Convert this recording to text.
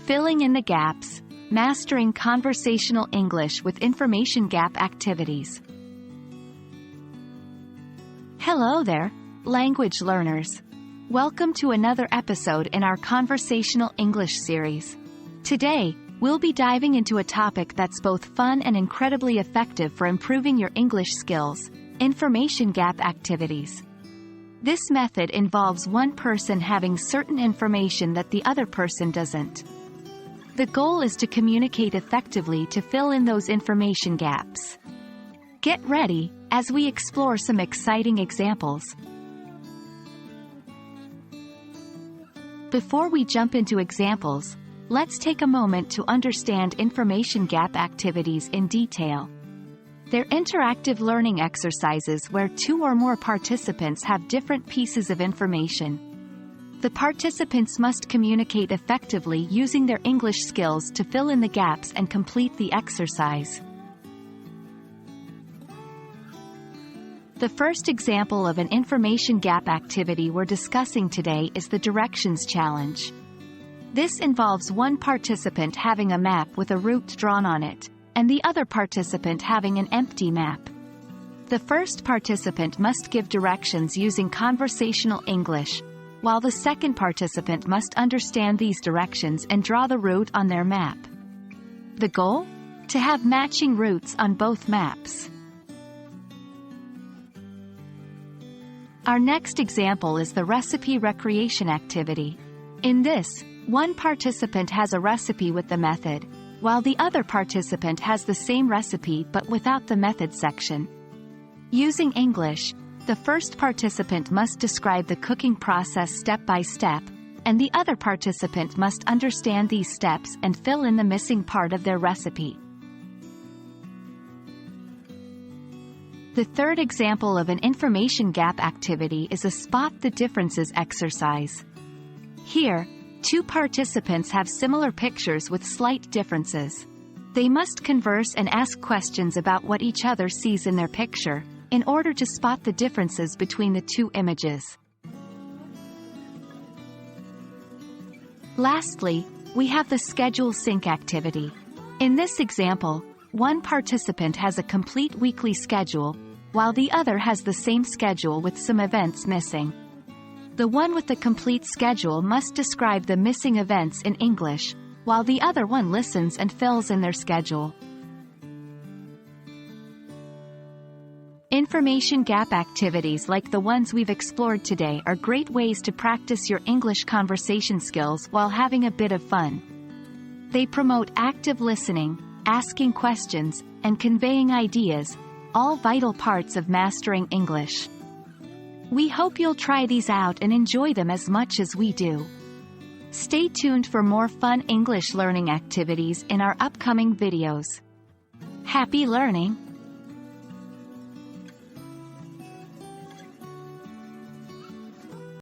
Filling in the gaps, mastering conversational English with information gap activities. Hello there, language learners. Welcome to another episode in our Conversational English series. Today, we'll be diving into a topic that's both fun and incredibly effective for improving your English skills: information gap activities. This method involves one person having certain information that the other person doesn't. The goal is to communicate effectively to fill in those information gaps. Get ready, as we explore some exciting examples. Before we jump into examples, let's take a moment to understand information gap activities in detail. They're interactive learning exercises where two or more participants have different pieces of information. The participants must communicate effectively using their English skills to fill in the gaps and complete the exercise. The first example of an information gap activity we're discussing today is the directions challenge. This involves one participant having a map with a route drawn on it, and the other participant having an empty map. The first participant must give directions using conversational English, while the second participant must understand these directions and draw the route on their map. The goal? To have matching routes on both maps. Our next example is the recipe recreation activity. In this, one participant has a recipe with the method, while the other participant has the same recipe but without the method section. Using English, the first participant must describe the cooking process step by step, and the other participant must understand these steps and fill in the missing part of their recipe. The third example of an information gap activity is a spot the differences exercise. Here, two participants have similar pictures with slight differences. They must converse and ask questions about what each other sees in their picture, in order to spot the differences between the two images. Lastly, we have the schedule sync activity. In this example, one participant has a complete weekly schedule, while the other has the same schedule with some events missing. The one with the complete schedule must describe the missing events in English, while the other one listens and fills in their schedule. Information gap activities like the ones we've explored today are great ways to practice your English conversation skills while having a bit of fun. They promote active listening, asking questions, and conveying ideas, all vital parts of mastering English. We hope you'll try these out and enjoy them as much as we do. Stay tuned for more fun English learning activities in our upcoming videos. Happy learning!